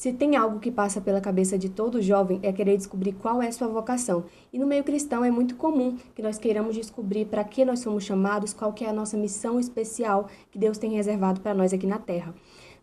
Se tem algo que passa pela cabeça de todo jovem é querer descobrir qual é sua vocação. E no meio cristão é muito comum que nós queiramos descobrir para que nós somos chamados, qual que é a nossa missão especial que Deus tem reservado para nós aqui na Terra.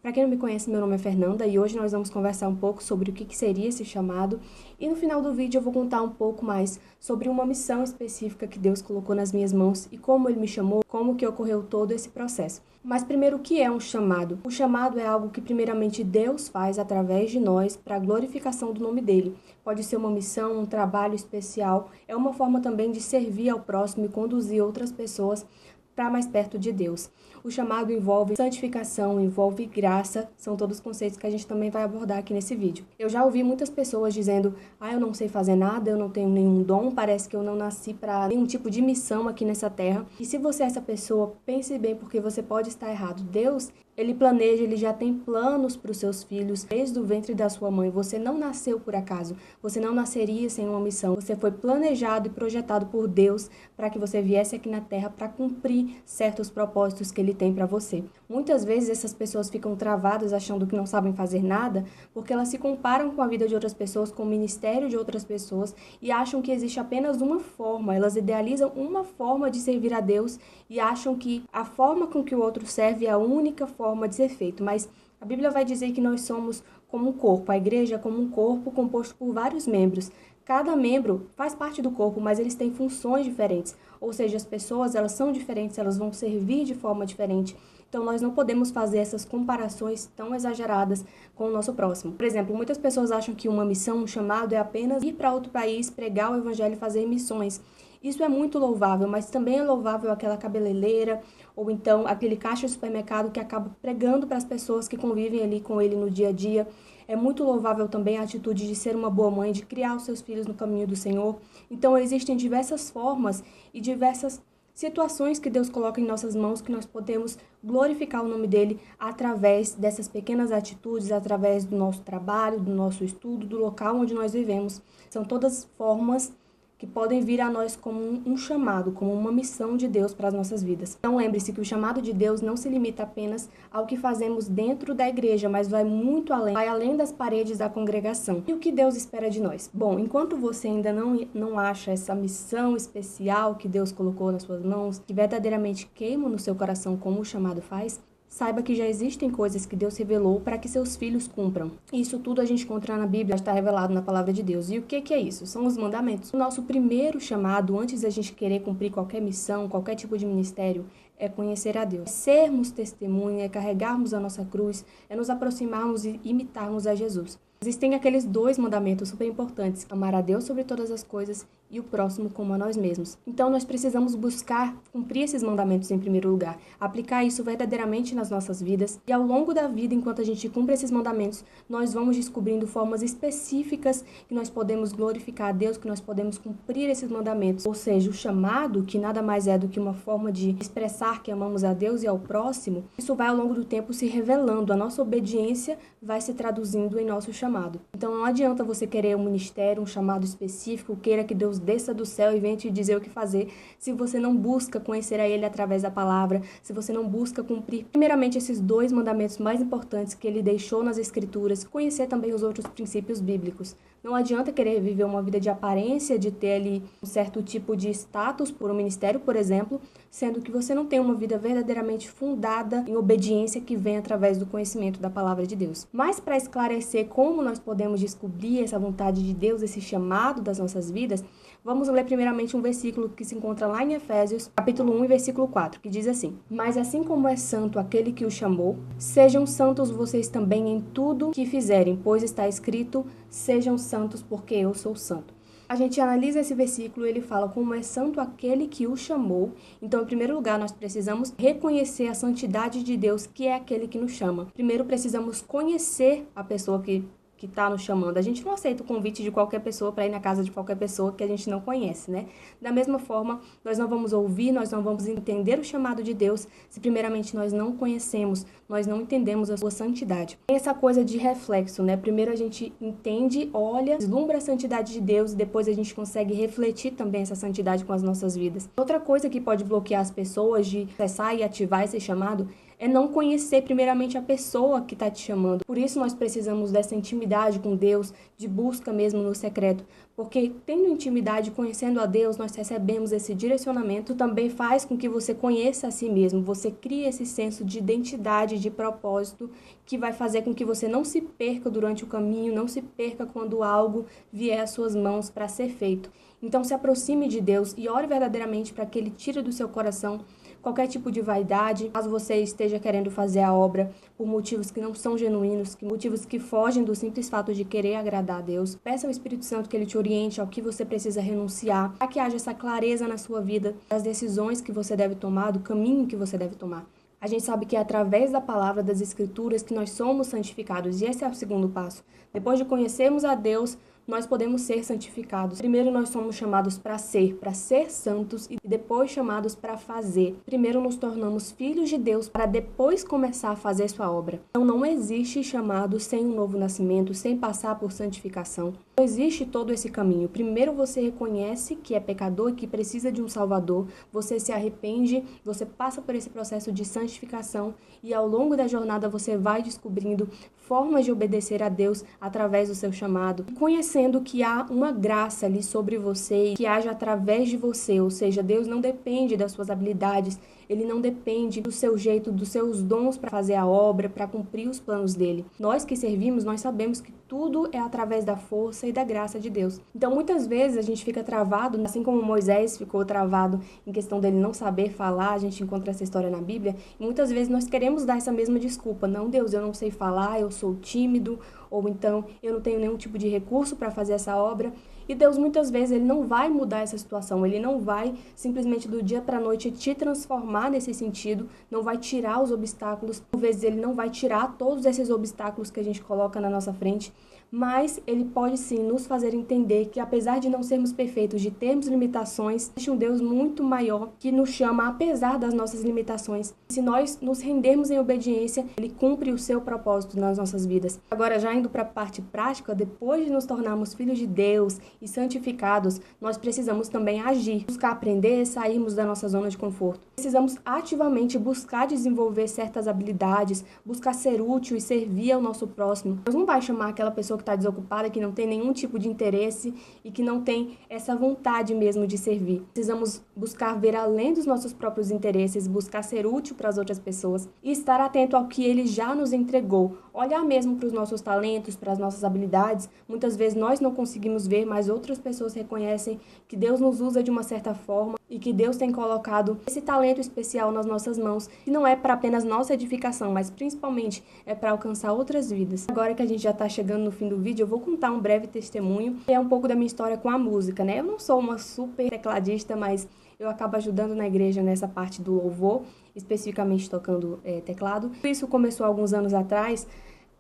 Para quem não me conhece, meu nome é Fernanda e hoje nós vamos conversar um pouco sobre o que seria esse chamado e no final do vídeo eu vou contar um pouco mais sobre uma missão específica que Deus colocou nas minhas mãos e como Ele me chamou, como que ocorreu todo esse processo. Mas primeiro, o que é um chamado? O chamado é algo que primeiramente Deus faz através de nós para a glorificação do nome dEle. Pode ser uma missão, um trabalho especial, é uma forma também de servir ao próximo e conduzir outras pessoas para mais perto de Deus. O chamado envolve santificação, envolve graça, são todos conceitos que a gente também vai abordar aqui nesse vídeo. Eu já ouvi muitas pessoas dizendo, eu não sei fazer nada, eu não tenho nenhum dom, parece que eu não nasci para nenhum tipo de missão aqui nessa terra. E se você é essa pessoa, pense bem, porque você pode estar errado. Deus, Ele planeja, Ele já tem planos para os seus filhos desde o ventre da sua mãe. Você não nasceu por acaso, você não nasceria sem uma missão. Você foi planejado e projetado por Deus para que você viesse aqui na terra para cumprir certos propósitos que Ele tem para você. Muitas vezes essas pessoas ficam travadas achando que não sabem fazer nada porque elas se comparam com a vida de outras pessoas, com o ministério de outras pessoas e acham que existe apenas uma forma. Elas idealizam uma forma de servir a Deus e acham que a forma com que o outro serve é a única forma de ser feito. Mas a Bíblia vai dizer que nós somos como um corpo. A igreja é como um corpo composto por vários membros. Cada membro faz parte do corpo, mas eles têm funções diferentes. Ou seja, as pessoas, elas são diferentes, elas vão servir de forma diferente. Então, nós não podemos fazer essas comparações tão exageradas com o nosso próximo. Por exemplo, muitas pessoas acham que uma missão, um chamado, é apenas ir para outro país, pregar o evangelho e fazer missões. Isso é muito louvável, mas também é louvável aquela cabeleireira ou então aquele caixa de supermercado que acaba pregando para as pessoas que convivem ali com ele no dia a dia. É muito louvável também a atitude de ser uma boa mãe, de criar os seus filhos no caminho do Senhor. Então, existem diversas formas e diversas situações que Deus coloca em nossas mãos que nós podemos glorificar o nome dEle através dessas pequenas atitudes, através do nosso trabalho, do nosso estudo, do local onde nós vivemos. São todas formas que podem vir a nós como um chamado, como uma missão de Deus para as nossas vidas. Então lembre-se que o chamado de Deus não se limita apenas ao que fazemos dentro da igreja, mas vai muito além, vai além das paredes da congregação. E o que Deus espera de nós? Bom, enquanto você ainda não acha essa missão especial que Deus colocou nas suas mãos, que verdadeiramente queima no seu coração como o chamado faz, saiba que já existem coisas que Deus revelou para que seus filhos cumpram. Isso tudo a gente encontra na Bíblia, está revelado na palavra de Deus. E o que é isso? São os mandamentos. O nosso primeiro chamado, antes da gente querer cumprir qualquer missão, qualquer tipo de ministério, é conhecer a Deus. É sermos testemunha, é carregarmos a nossa cruz, é nos aproximarmos e imitarmos a Jesus. Existem aqueles 2 mandamentos super importantes: amar a Deus sobre todas as coisas e o próximo como a nós mesmos. Então, nós precisamos buscar cumprir esses mandamentos em primeiro lugar, aplicar isso verdadeiramente nas nossas vidas e ao longo da vida, enquanto a gente cumpre esses mandamentos, nós vamos descobrindo formas específicas que nós podemos glorificar a Deus, que nós podemos cumprir esses mandamentos. Ou seja, o chamado, que nada mais é do que uma forma de expressar que amamos a Deus e ao próximo, isso vai ao longo do tempo se revelando, a nossa obediência vai se traduzindo em nosso chamado. Então não adianta você querer um ministério, um chamado específico, queira que Deus desça do céu e venha te dizer o que fazer, se você não busca conhecer a Ele através da palavra, se você não busca cumprir primeiramente esses 2 mandamentos mais importantes que Ele deixou nas Escrituras, conhecer também os outros princípios bíblicos. Não adianta querer viver uma vida de aparência, de ter ali um certo tipo de status por um ministério, por exemplo, sendo que você não tem uma vida verdadeiramente fundada em obediência que vem através do conhecimento da palavra de Deus. Mas para esclarecer como nós podemos descobrir essa vontade de Deus, esse chamado das nossas vidas, vamos ler primeiramente um versículo que se encontra lá em Efésios, capítulo 1, versículo 4, que diz assim: Mas assim como é santo aquele que o chamou, sejam santos vocês também em tudo que fizerem, pois está escrito, sejam santos porque eu sou santo. A gente analisa esse versículo, ele fala como é santo aquele que o chamou. Então, em primeiro lugar, nós precisamos reconhecer a santidade de Deus, que é aquele que nos chama. Primeiro, precisamos conhecer a pessoa que está nos chamando. A gente não aceita o convite de qualquer pessoa para ir na casa de qualquer pessoa que a gente não conhece, né? Da mesma forma, nós não vamos ouvir, nós não vamos entender o chamado de Deus se primeiramente nós não conhecemos, nós não entendemos a sua santidade. Tem essa coisa de reflexo, né? Primeiro a gente entende, olha, vislumbra a santidade de Deus e depois a gente consegue refletir também essa santidade com as nossas vidas. Outra coisa que pode bloquear as pessoas de acessar e ativar esse chamado é não conhecer primeiramente a pessoa que está te chamando. Por isso nós precisamos dessa intimidade com Deus, de busca mesmo no secreto. Porque tendo intimidade, conhecendo a Deus, nós recebemos esse direcionamento. Também faz com que você conheça a si mesmo. Você cria esse senso de identidade, de propósito, que vai fazer com que você não se perca durante o caminho, não se perca quando algo vier às suas mãos para ser feito. Então se aproxime de Deus e ore verdadeiramente para que Ele tire do seu coração qualquer tipo de vaidade, caso você esteja querendo fazer a obra por motivos que não são genuínos, motivos que fogem do simples fato de querer agradar a Deus. Peça ao Espírito Santo que Ele te oriente ao que você precisa renunciar, para que haja essa clareza na sua vida, das decisões que você deve tomar, do caminho que você deve tomar. A gente sabe que é através da palavra das Escrituras que nós somos santificados, e esse é o segundo passo. Depois de conhecermos a Deus, nós podemos ser santificados. Primeiro nós somos chamados para ser santos e depois chamados para fazer. Primeiro nos tornamos filhos de Deus para depois começar a fazer sua obra. Então não existe chamado sem um novo nascimento, sem passar por santificação. Não existe todo esse caminho. Primeiro você reconhece que é pecador e que precisa de um Salvador. Você se arrepende, você passa por esse processo de santificação e ao longo da jornada você vai descobrindo formas de obedecer a Deus através do seu chamado. Conhecendo que há uma graça ali sobre você e que age através de você, ou seja, Deus não depende das suas habilidades, Ele não depende do seu jeito, dos seus dons para fazer a obra, para cumprir os planos dele. Nós que servimos, nós sabemos que tudo é através da força e da graça de Deus. Então, muitas vezes a gente fica travado, assim como Moisés ficou travado em questão dele não saber falar, a gente encontra essa história na Bíblia, e muitas vezes nós queremos dar essa mesma desculpa. Não, Deus, eu não sei falar, eu sou tímido, ou então eu não tenho nenhum tipo de recurso para fazer essa obra. E Deus muitas vezes Ele não vai mudar essa situação, Ele não vai simplesmente do dia para a noite te transformar nesse sentido, não vai tirar os obstáculos, às vezes Ele não vai tirar todos esses obstáculos que a gente coloca na nossa frente, mas Ele pode sim nos fazer entender que apesar de não sermos perfeitos, de termos limitações, existe um Deus muito maior que nos chama apesar das nossas limitações. Se nós nos rendermos em obediência, Ele cumpre o seu propósito nas nossas vidas. Agora, já indo para a parte prática, depois de nos tornarmos filhos de Deus e santificados, nós precisamos também agir, buscar aprender, sairmos da nossa zona de conforto. Precisamos ativamente buscar desenvolver certas habilidades, buscar ser útil e servir ao nosso próximo. Deus não vai chamar aquela pessoa que está desocupada, que não tem nenhum tipo de interesse e que não tem essa vontade mesmo de servir. Precisamos buscar ver além dos nossos próprios interesses, buscar ser útil para as outras pessoas e estar atento ao que Ele já nos entregou. Olhar mesmo para os nossos talentos, para as nossas habilidades. Muitas vezes nós não conseguimos ver, mas outras pessoas reconhecem que Deus nos usa de uma certa forma e que Deus tem colocado esse talento especial nas nossas mãos, que não é para apenas nossa edificação, mas principalmente é para alcançar outras vidas. Agora que a gente já está chegando no fim do vídeo, eu vou contar um breve testemunho, que é um pouco da minha história com a música, né? Eu não sou uma super tecladista, mas eu acabo ajudando na igreja nessa parte do louvor, especificamente tocando teclado. Isso começou alguns anos atrás,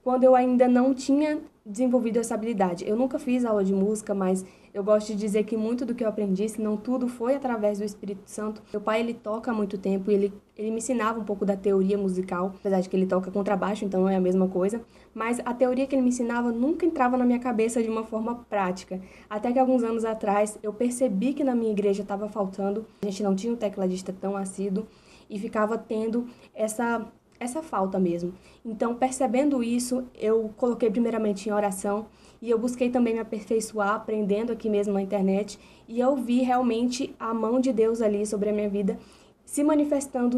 quando eu ainda não tinha desenvolvido essa habilidade. Eu nunca fiz aula de música, mas eu gosto de dizer que muito do que eu aprendi, se não tudo, foi através do Espírito Santo. Meu pai, ele toca há muito tempo e ele me ensinava um pouco da teoria musical, apesar de que ele toca contrabaixo, então não é a mesma coisa. Mas a teoria que ele me ensinava nunca entrava na minha cabeça de uma forma prática. Até que alguns anos atrás, eu percebi que na minha igreja estava faltando. A gente não tinha um tecladista tão assíduo e ficava tendo essa falta mesmo. Então, percebendo isso, eu coloquei primeiramente em oração e eu busquei também me aperfeiçoar, aprendendo aqui mesmo na internet, e eu vi realmente a mão de Deus ali sobre a minha vida, se manifestando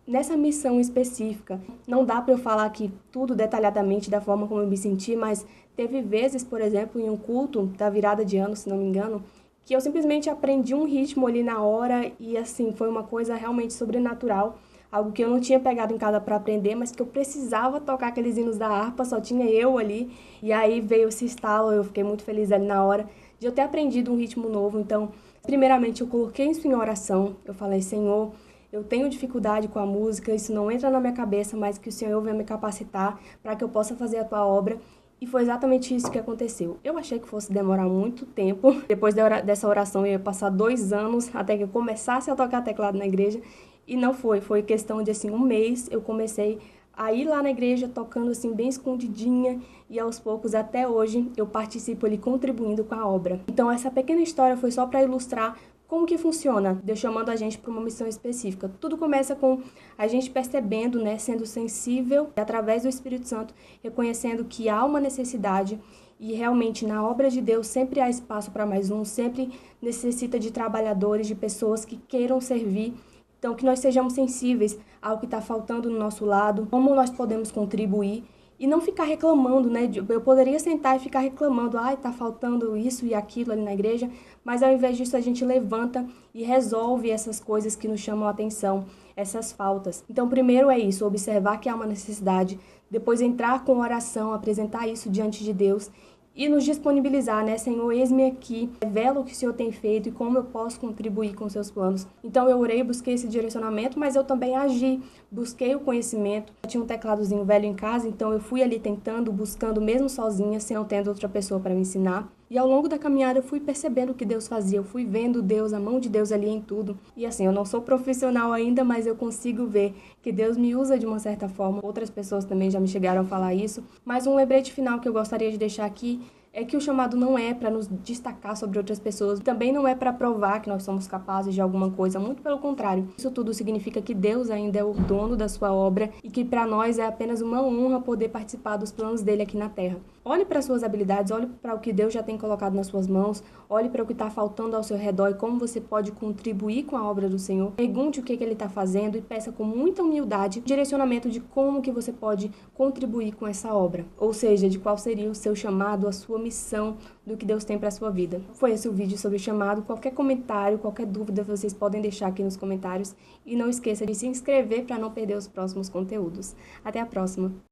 nessa missão específica. Não dá para eu falar aqui tudo detalhadamente da forma como eu me senti, mas teve vezes, por exemplo, em um culto da virada de ano, se não me engano, que eu simplesmente aprendi um ritmo ali na hora e assim, foi uma coisa realmente sobrenatural. Algo que eu não tinha pegado em casa para aprender, mas que eu precisava tocar aqueles hinos da harpa, só tinha eu ali. E aí veio esse estalo, eu fiquei muito feliz ali na hora de eu ter aprendido um ritmo novo. Então, primeiramente, eu coloquei isso em oração. Eu falei, Senhor, eu tenho dificuldade com a música, isso não entra na minha cabeça, mas que o Senhor venha me capacitar para que eu possa fazer a tua obra. E foi exatamente isso que aconteceu. Eu achei que fosse demorar muito tempo. Depois dessa oração, eu ia passar 2 anos até que eu começasse a tocar teclado na igreja. E não foi questão de assim 1 mês, eu comecei a ir lá na igreja tocando assim bem escondidinha e aos poucos até hoje eu participo ali contribuindo com a obra. Então essa pequena história foi só para ilustrar Como que funciona? Deus chamando a gente para uma missão específica. Tudo começa com a gente percebendo, né, sendo sensível, através do Espírito Santo, reconhecendo que há uma necessidade e realmente na obra de Deus sempre há espaço para mais um, sempre necessita de trabalhadores, de pessoas que queiram servir. Então, que nós sejamos sensíveis ao que está faltando no nosso lado, como nós podemos contribuir. E não ficar reclamando, né? Eu poderia sentar e ficar reclamando, tá faltando isso e aquilo ali na igreja, mas ao invés disso a gente levanta e resolve essas coisas que nos chamam a atenção, essas faltas. Então, primeiro é isso, observar que há uma necessidade, depois entrar com oração, apresentar isso diante de Deus e nos disponibilizar, né? Senhor, eis-me aqui, revela o que o Senhor tem feito e como eu posso contribuir com os seus planos. Então eu orei, busquei esse direcionamento, mas eu também agi, busquei o conhecimento. Eu tinha um tecladozinho velho em casa, então eu fui ali tentando, buscando mesmo sozinha, sem não tendo outra pessoa para me ensinar. E ao longo da caminhada eu fui percebendo o que Deus fazia, eu fui vendo Deus, a mão de Deus ali em tudo. E assim, eu não sou profissional ainda, mas eu consigo ver que Deus me usa de uma certa forma. Outras pessoas também já me chegaram a falar isso. Mas um lembrete final que eu gostaria de deixar aqui é que o chamado não é para nos destacar sobre outras pessoas, também não é para provar que nós somos capazes de alguma coisa, muito pelo contrário. Isso tudo significa que Deus ainda é o dono da sua obra e que para nós é apenas uma honra poder participar dos planos dele aqui na Terra. Olhe para suas habilidades, olhe para o que Deus já tem colocado nas suas mãos, olhe para o que está faltando ao seu redor e como você pode contribuir com a obra do Senhor. Pergunte o que ele está fazendo e peça com muita humildade direcionamento de como que você pode contribuir com essa obra. Ou seja, de qual seria o seu chamado, a sua missão, do que Deus tem para a sua vida. Foi esse o vídeo sobre o chamado. Qualquer comentário, qualquer dúvida, vocês podem deixar aqui nos comentários. E não esqueça de se inscrever para não perder os próximos conteúdos. Até a próxima!